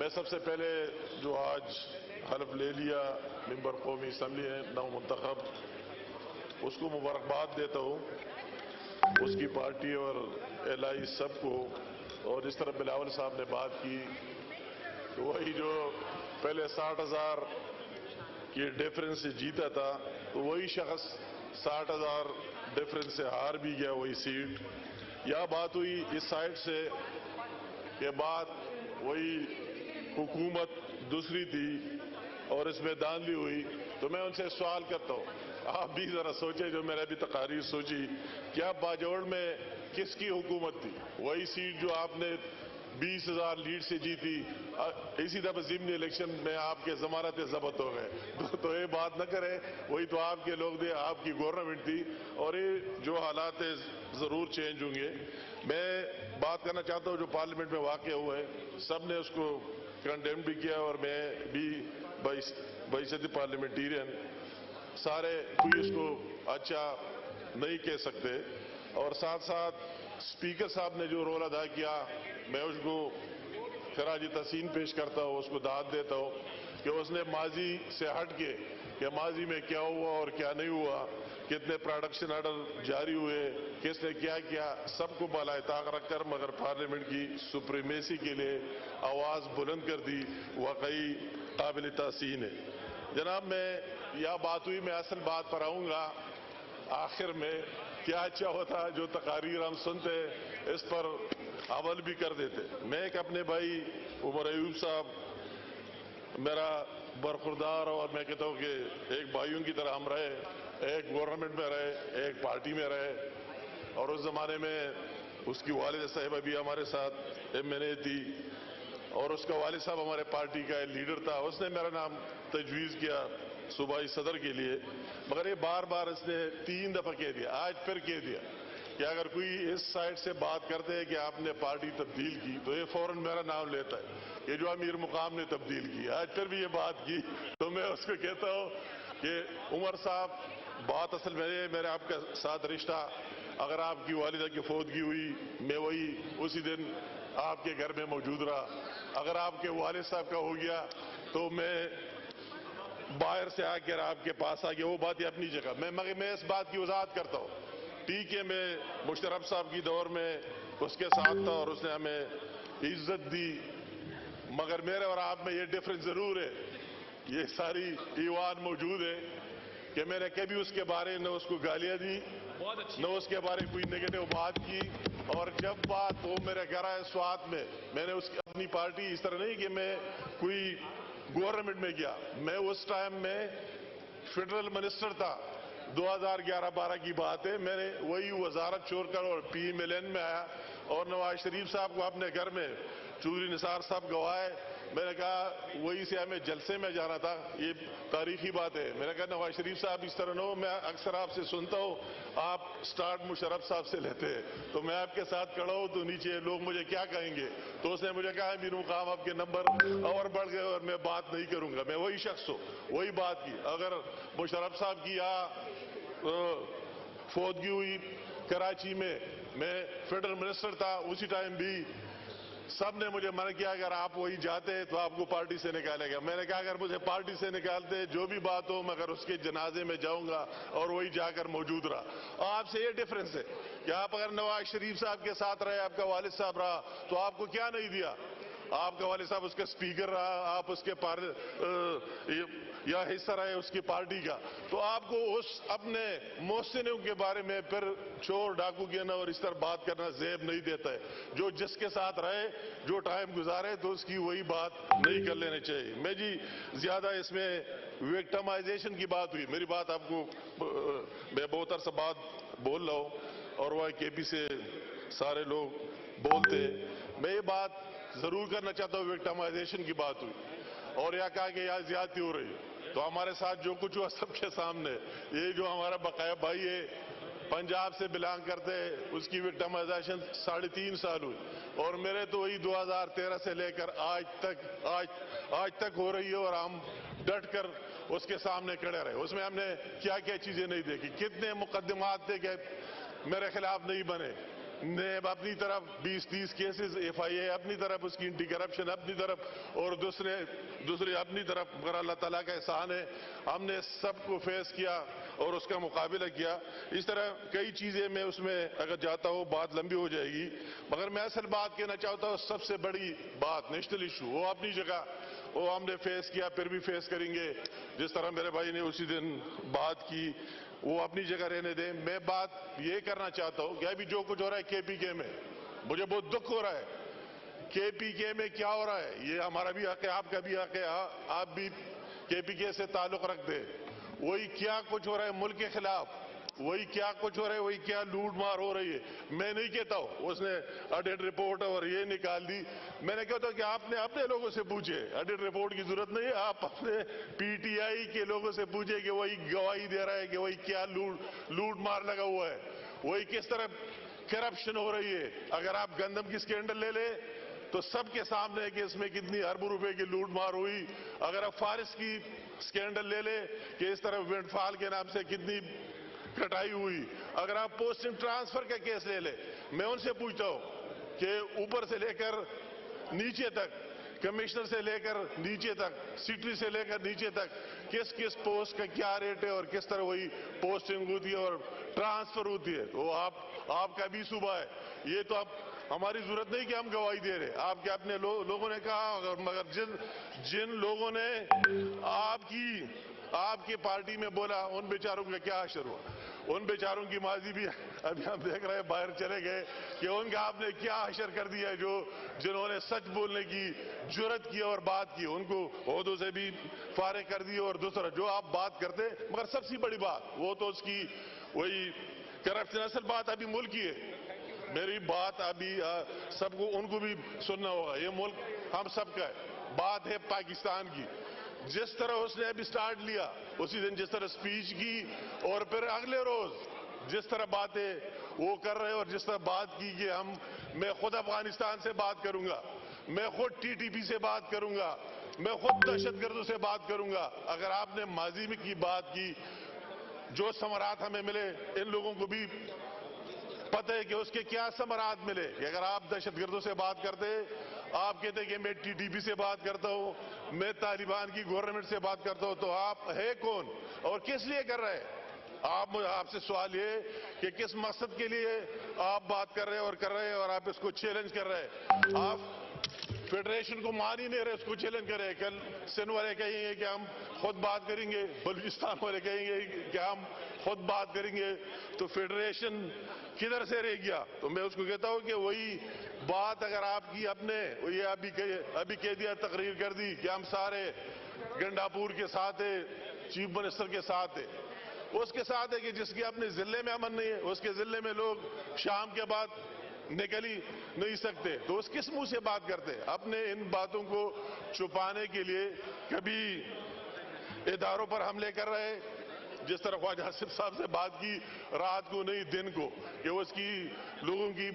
میں سب سے پہلے جو آج حلف لے لیا ممبر قومی اسمبلی ہے نو منتخب، اس کو مبارکباد دیتا ہوں، اس کی پارٹی اور ایل آئی سب کو۔ اور جس طرح بلاول صاحب نے بات کی کہ وہی جو پہلے 60,000 کی ڈیفرنس سے جیتا تھا تو وہی شخص 60,000 ڈیفرنس سے ہار بھی گیا وہی سیٹ۔ یا بات ہوئی اس سائڈ سے کہ بات وہی حکومت دوسری تھی اور اس میں دھاندلی ہوئی، تو میں ان سے سوال کرتا ہوں آپ بھی ذرا سوچیں، جو میں نے ابھی تقاریر سوچی، کیا باجوڑ میں کس کی حکومت تھی؟ وہی سیٹ جو آپ نے 20,000 لیڈ سے جیتی، اسی دفعہ ضمنی الیکشن میں آپ کے ضمانت ضبط ہو گئے تو یہ بات نہ کریں، وہی تو آپ کے لوگ تھے، آپ کی گورنمنٹ تھی، اور یہ جو حالات ہیں ضرور چینج ہوں گے۔ میں بات کرنا چاہتا ہوں جو پارلیمنٹ میں واقع ہوا ہے، سب نے اس کو کنڈیم بھی کیا، اور میں بھی بحیثیت پارلیمنٹیرین سارے کوئی اس کو اچھا نہیں کہہ سکتے۔ اور ساتھ ساتھ اسپیکر صاحب نے جو رول ادا کیا، میں اس کو خراج تحسین پیش کرتا ہوں، اس کو داد دیتا ہوں کہ اس نے ماضی سے ہٹ کے کہ ماضی میں کیا ہوا اور کیا نہیں ہوا، کتنے پروڈکشن آرڈر جاری ہوئے، کس نے کیا کیا، سب کو بالائے طاق رکھ کر مگر پارلیمنٹ کی سپریمیسی کے لیے آواز بلند کر دی، واقعی قابل تحسین ہے۔ جناب، میں یہ بات ہوئی، میں اصل بات پر آؤں گا آخر میں۔ کیا اچھا ہوتا جو تقاریر ہم سنتے اس پر عمل بھی کر دیتے۔ میں ایک اپنے بھائی عمر ایوب صاحب میرا برخوردار، اور میں کہتا ہوں کہ ایک بھائیوں کی طرح ہم رہے، ایک گورنمنٹ میں رہے، ایک پارٹی میں رہے، اور اس زمانے میں اس کی والدہ صاحبہ بھی ہمارے ساتھ ایم این اے تھی، اور اس کا والد صاحب ہمارے پارٹی کا لیڈر تھا۔ اس نے میرا نام تجویز کیا صوبائی صدر کے لیے، مگر یہ بار بار اس نے 3 دفعہ کہہ دیا، آج پھر کہہ دیا کہ اگر کوئی اس سائڈ سے بات کرتے ہے کہ آپ نے پارٹی تبدیل کی تو یہ فوراً میرا نام لیتا ہے کہ جو امیر مقام نے تبدیل کی۔ آج پھر بھی یہ بات کی تو میں اس کو کہتا ہوں کہ عمر صاحب، بات اصل میرے آپ کا ساتھ رشتہ، اگر آپ کی والدہ کی فوتگی ہوئی میں وہی اسی دن آپ کے گھر میں موجود رہا، اگر آپ کے والد صاحب کا ہو گیا تو میں باہر سے آ کر آپ کے پاس آ گیا، وہ بات اپنی جگہ۔ میں اس بات کی وضاحت کرتا ہوں، ٹھیک ہے، میں مشرف صاحب کی دور میں اس کے ساتھ تھا اور اس نے ہمیں عزت دی، مگر میرے اور آپ میں یہ ڈفرنس ضرور ہے، یہ ساری ایوان موجود ہے کہ میں نے کبھی اس کے بارے نہ اس کو گالیاں دی، نہ اس کے بارے کوئی نیگیٹو بات کی، اور جب بات وہ میرے گھر آئے سوات میں نے اس کی اپنی پارٹی، اس طرح نہیں کہ میں کوئی گورنمنٹ میں گیا، میں اس ٹائم میں فیڈرل منسٹر تھا، 2011-12 کی بات ہے، میں نے وہی وزارت چھوڑ کر اور پی ایم ایل این میں آیا، اور نواز شریف صاحب کو اپنے گھر میں چودھری نثار صاحب گوائے، میں نے کہا وہی سے ہمیں جلسے میں جانا تھا، یہ تاریخی بات ہے، میں نے کہا نواز شریف صاحب اس طرح نہ ہو، میں اکثر آپ سے سنتا ہوں آپ سٹارٹ مشرف صاحب سے لیتے ہیں، تو میں آپ کے ساتھ کھڑا ہوں تو نیچے لوگ مجھے کیا کہیں گے، تو اس نے مجھے کہا امیر مقام آپ کے نمبر اور بڑھ گئے اور میں بات نہیں کروں گا، میں وہی شخص ہوں، وہی بات کی۔ اگر مشرف صاحب کی فوتگی ہوئی کراچی میں فیڈرل منسٹر تھا، اسی ٹائم بھی سب نے مجھے منع کیا اگر آپ وہی جاتے تو آپ کو پارٹی سے نکالے گا، میں نے کہا اگر مجھے پارٹی سے نکالتے جو بھی بات ہو مگر اس کے جنازے میں جاؤں گا، اور وہی جا کر موجود رہا۔ آپ سے یہ ڈیفرنس ہے کہ آپ اگر نواز شریف صاحب کے ساتھ رہے، آپ کا والد صاحب رہا، تو آپ کو کیا نہیں دیا، آپ کا والد صاحب اس کا اسپیکر رہا، آپ اس کے یا حصہ رہے اس کی پارٹی کا، تو آپ کو اس اپنے محسنوں کے بارے میں پھر چور ڈاکو کہنا اور اس طرح بات کرنا زیب نہیں دیتا ہے۔ جو جس کے ساتھ رہے، جو ٹائم گزارے تو اس کی وہی بات نہیں کر لینے چاہیے۔ میں جی زیادہ اس میں وکٹمائزیشن کی بات ہوئی، میری بات آپ کو میں بہت عرصہ بعد بول رہا ہوں، اور وہ کے پی سے سارے لوگ بولتے، میں یہ بات ضرور کرنا چاہتا ہوں، وکٹمائزیشن کی بات ہوئی اور یہ کہا کہ یہاں زیادتی ہو رہی، تو ہمارے ساتھ جو کچھ ہوا سب کے سامنے، یہ جو ہمارا بقایا بھائی ہے پنجاب سے بلانگ کرتے ہیں، اس کی وکٹمائزیشن 3.5 سال ہوئی، اور میرے تو وہی 2013 سے لے کر آج تک ہو رہی ہے، اور ہم ڈٹ کر اس کے سامنے کھڑے رہے۔ اس میں ہم نے کیا کیا چیزیں نہیں دیکھی، کتنے مقدمات تھے کہ میرے خلاف نہیں بنے، نیب اپنی طرف 20-30 کیسز FIA اپنی طرف, اس کی اینٹی کرپشن اپنی طرف, اور دوسرے اپنی طرف. مگر اللہ تعالیٰ کا احسان ہے ہم نے سب کو فیس کیا اور اس کا مقابلہ کیا. اس طرح کئی چیزیں میں اس میں اگر جاتا ہوں بات لمبی ہو جائے گی, مگر میں اصل بات کہنا چاہتا ہوں سب سے بڑی بات نیشنل ایشو وہ اپنی جگہ وہ ہم نے فیس کیا, پھر بھی فیس کریں گے. جس طرح میرے بھائی نے اسی دن بات کی وہ اپنی جگہ رہنے دیں. میں بات یہ کرنا چاہتا ہوں کہ ابھی جو کچھ ہو رہا ہے KPK میں, مجھے بہت دکھ ہو رہا ہے. KPK میں کیا ہو رہا ہے یہ ہمارا بھی حق ہے, آپ کا بھی حق ہے, آپ بھی KPK سے تعلق رکھتے. وہی کیا کچھ ہو رہا ہے ملک کے خلاف, وہی کیا کچھ ہو رہا ہے, وہی کیا لوٹ مار ہو رہی ہے. میں نہیں کہتا ہوں اس نے آڈٹ رپورٹ اور یہ نکال دی, میں نے کہتا ہوں کہ آپ نے اپنے لوگوں سے پوچھے, آڈٹ رپورٹ کی ضرورت نہیں ہے. آپ اپنے PTI کے لوگوں سے پوچھے کہ وہی گواہی دے رہا ہے کہ وہی کیا لوٹ مار لگا ہوا ہے, وہی کس طرح کرپشن ہو رہی ہے. اگر آپ گندم کی سکینڈل لے لیں تو سب کے سامنے ہے کہ اس میں کتنی اربوں روپے کی لوٹ مار ہوئی. اگر آپ فارس کی سکینڈل لے لیں کہ اس طرح ونڈ فال کے نام سے کتنی کٹائی ہوئی. اگر آپ پوسٹنگ ٹرانسفر کا کیس لے لیں, میں ان سے پوچھتا ہوں کہ اوپر سے لے کر نیچے تک, کمشنر سے لے کر نیچے تک, سیکٹری سے لے کر نیچے تک, کس کس پوسٹ کا کیا ریٹ ہے اور کس طرح وہی پوسٹنگ ہوتی ہے اور ٹرانسفر ہوتی ہے. وہ آپ کا بھی صوبہ ہے, یہ تو اب ہماری ضرورت نہیں کہ ہم گواہی دے رہے. آپ کے اپنے لوگوں نے کہا, مگر جن لوگوں نے آپ کی پارٹی میں بولا ان بیچاروں کا کیا حشر ہوا. ان بیچاروں کی ماضی بھی ابھی ہم دیکھ رہے ہیں, باہر چلے گئے کہ ان کا آپ نے کیا حشر کر دیا ہے. جنہوں نے سچ بولنے کی جرت کی اور بات کی ان کو عہدوں سے بھی فارغ کر دی. اور دوسرا جو آپ بات کرتے, مگر سب سے بڑی بات وہ تو اس کی وہی کرپشن. اصل بات ابھی ملک کی ہے, میری بات ابھی سب کو ان کو بھی سننا ہوگا. یہ ملک ہم سب کا ہے, بات ہے پاکستان کی. جس طرح اس نے ابھی سٹارٹ لیا اسی دن جس طرح سپیچ کی اور پھر اگلے روز جس طرح باتیں وہ کر رہے, اور جس طرح بات کی کہ میں خود افغانستان سے بات کروں گا, میں خود TTP سے بات کروں گا, میں خود دہشت گردوں سے بات کروں گا. اگر آپ نے ماضی میں کی بات کی, جو ثمرات ہمیں ملے ان لوگوں کو بھی پتہ ہے کہ اس کے کیا ثمرات ملے. کہ اگر آپ دہشت گردوں سے بات کرتے, آپ کہتے کہ میں TTP سے بات کرتا ہوں, میں طالبان کی گورنمنٹ سے بات کرتا ہوں, تو آپ ہے کون اور کس لیے کر رہے ہیں؟ آپ سے سوال یہ کہ کس مقصد کے لیے آپ بات کر رہے ہیں اور آپ اس کو چیلنج کر رہے ہیں. آپ فیڈریشن کو مان ہی نہیں رہے, اس کو چیلنج کر رہے ہیں. کل سندھ والے کہیں گے کہ ہم خود بات کریں گے, بلوچستان والے کہیں گے کہ ہم خود بات کریں گے, تو فیڈریشن کدھر سے رہ گیا؟ تو میں اس کو کہتا ہوں کہ وہی بات اگر آپ کی اپنے یہ ابھی کہہ دیا, تقریر کر دی کہ ہم سارے گنڈاپور کے ساتھ ہیں, چیف منسٹر کے ساتھ ہیں, اس کے ساتھ ہے کہ جس کے اپنے ضلع میں امن نہیں ہے, اس کے ضلع میں لوگ شام کے بعد نکل ہی نہیں سکتے, تو اس کس منہ سے بات کرتے؟ اپنے ان باتوں کو چھپانے کے لیے کبھی اداروں پر حملے کر رہے, جس طرح خواجہ آصف صاحب سے بات کی رات کو نہیں دن کو, کہ اس کی لوگوں کی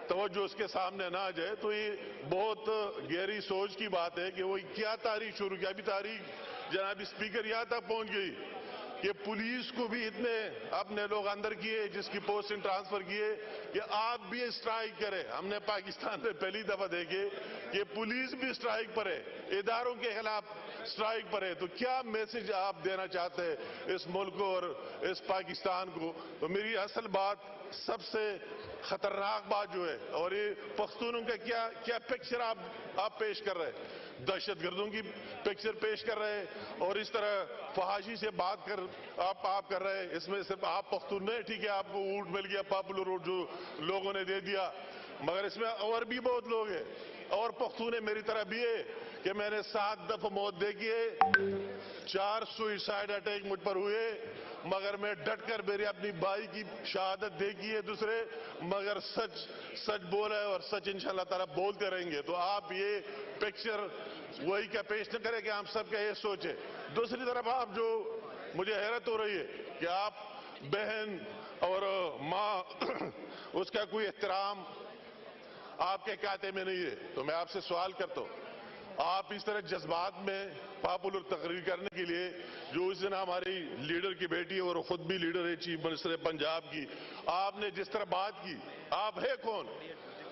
توجہ اس کے سامنے نہ آ جائے. تو یہ بہت گہری سوچ کی بات ہے کہ وہ کیا تاریخ شروع کی. ابھی تاریخ جناب اسپیکر یہاں تک پہنچ گئی کہ پولیس کو بھی اتنے اپنے لوگ اندر کیے, جس کی پوسٹنگ ٹرانسفر کیے, کہ آپ بھی اسٹرائک کریں. ہم نے پاکستان میں پہلی دفعہ دیکھے کہ پولیس بھی اسٹرائک پر ہے, اداروں کے خلاف اسٹرائک پر ہے. تو کیا میسج آپ دینا چاہتے ہیں اس ملک کو اور اس پاکستان کو؟ تو میری اصل بات, سب سے خطرناک بات جو ہے, اور یہ پختونوں کا کیا پکچر آپ پیش کر رہے ہیں, دہشت گردوں کی پکچر پیش کر رہے ہیں, اور اس طرح فحاشی سے بات کر آپ کر رہے ہیں. اس میں صرف آپ پختون نہیں, ٹھیک ہے آپ کو اونٹ مل گیا, پاپولر اونٹ جو لوگوں نے دے دیا, مگر اس میں اور بھی بہت لوگ ہیں اور پختون میری طرح بھی ہے کہ میں نے 7 دفعہ موت دیکھی ہے, 4 سوئسائڈ اٹیک مجھ پر ہوئے, مگر میں ڈٹ کر میری اپنی بھائی کی شہادت دیکھی ہے دوسرے, مگر سچ بولا ہے اور سچ انشاءاللہ تعالیٰ بولتے رہیں گے. تو آپ یہ پکچر وہی کا پیش نہ کریں کہ ہم سب کا یہ سوچے. دوسری طرف آپ جو مجھے حیرت ہو رہی ہے کہ آپ بہن اور ماں اس کا کوئی احترام آپ کے کھاتے میں نہیں ہے. تو میں آپ سے سوال کرتا ہوں, آپ اس طرح جذبات میں پاپولر تقریر کرنے کے لیے، جو اس دن ہماری لیڈر کی بیٹی اور خود بھی لیڈر ہے چیف منسٹر پنجاب کی، آپ نے جس طرح بات کی، آپ ہے کون؟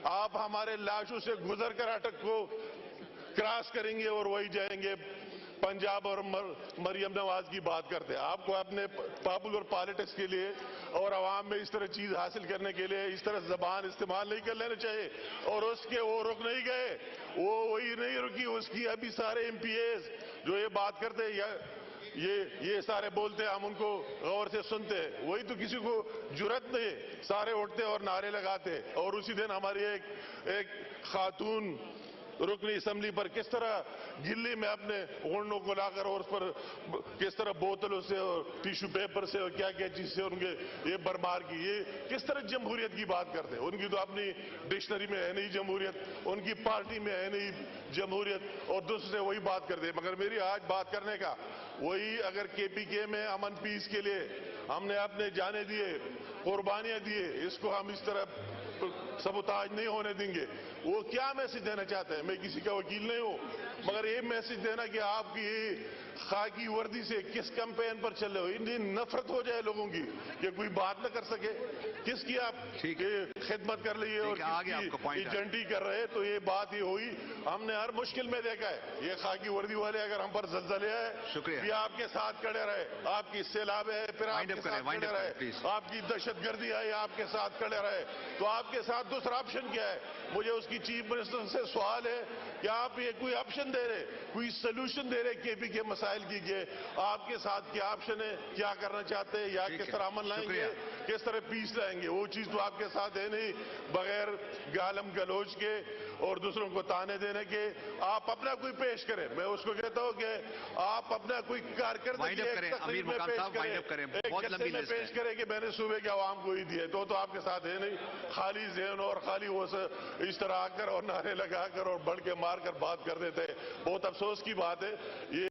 آپ ہمارے لاشوں سے گزر کر اٹک کو کراس کریں گے اور وہی جائیں گے پنجاب اور مریم نواز کی بات کرتے ہیں۔ آپ کو اپنے پاپولر پالیٹکس کے لیے اور عوام میں اس طرح چیز حاصل کرنے کے لیے اس طرح زبان استعمال نہیں کر لینا چاہیے۔ اور اس کے وہ رک نہیں گئے، وہی نہیں رکی، اس کی ابھی سارے ایم پی ایز جو یہ بات کرتے ہیں، یہ سارے بولتے ہیں، ہم ان کو غور سے سنتے ہیں، وہی تو کسی کو جرأت نہیں، سارے اٹھتے اور نعرے لگاتے۔ اور اسی دن ہماری ایک خاتون رکن اسمبلی پر کس طرح گلی میں اپنے اونڈوں کو لا کر اور اس پر کس طرح بوتلوں سے اور ٹیشو پیپر سے اور کیا کیا چیز سے ان کے یہ برمار کی، یہ کس طرح جمہوریت کی بات کرتے ہیں؟ ان کی تو اپنی ڈکشنری میں ہے نہیں جمہوریت، ان کی پارٹی میں ہے نہیں جمہوریت، اور دوسرے وہی بات کرتے ہیں۔ مگر میری آج بات کرنے کا وہی، اگر کے پی کے میں امن پیس کے لیے ہم نے اپنے جانے دیے، قربانیاں دیے، اس کو ہم اس طرح سبوتاج نہیں ہونے دیں گے۔ وہ کیا میسج دینا چاہتے ہیں؟ میں کسی کا وکیل نہیں ہوں، مگر یہ میسج دینا کہ آپ کی خاکی وردی سے کس کیمپین پر چل رہے ہو، اتنی نفرت ہو جائے لوگوں کی کہ کوئی بات نہ کر سکے، کس کی آپ خدمت کر رہی ہے اور کس کی ایجنٹی کر رہے ہیں۔ تو یہ بات ہی ہوئی، ہم نے ہر مشکل میں دیکھا ہے، یہ خاکی وردی والے اگر ہم پر زلزلے آئے بھی آپ کے ساتھ کھڑے رہے، آپ کی سیلاب ہے پھر آپ کے ساتھ کھڑے رہے، آپ کی دہشت گردی آئی آپ کے ساتھ کھڑے رہے، تو آپ کے ساتھ دوسرا آپشن کیا ہے؟ مجھے اس کی چیف منسٹر سے سوال ہے کہ آپ یہ کوئی آپشن دے رہے، کوئی سلوشن دے رہے کے پی کے مسائل کی، کہ آپ کے ساتھ کیا آپشن ہے، کیا کرنا چاہتے ہیں، یا کس طرح امن لائیں گے، کس طرح پیس لائیں گے؟ وہ چیز تو آپ کے ساتھ ہے نہیں، بغیر گالم گلوچ کے اور دوسروں کو تانے دینے کے آپ اپنا کوئی پیش کریں۔ میں اس کو کہتا ہوں کہ آپ اپنا کوئی کارکردگی ایک تقریب میں پیش کریں، ایک جلسے میں پیش کریں کہ میں نے صوبے کے عوام کو ہی دیے، تو آپ کے ساتھ ہے نہیں، خالی ذہن اور خالی وہ اس طرح آ کر اور نعرے لگا کر اور بڑھ کے مار کر بات کر دیتے ہیں۔ بہت افسوس کی بات ہے یہ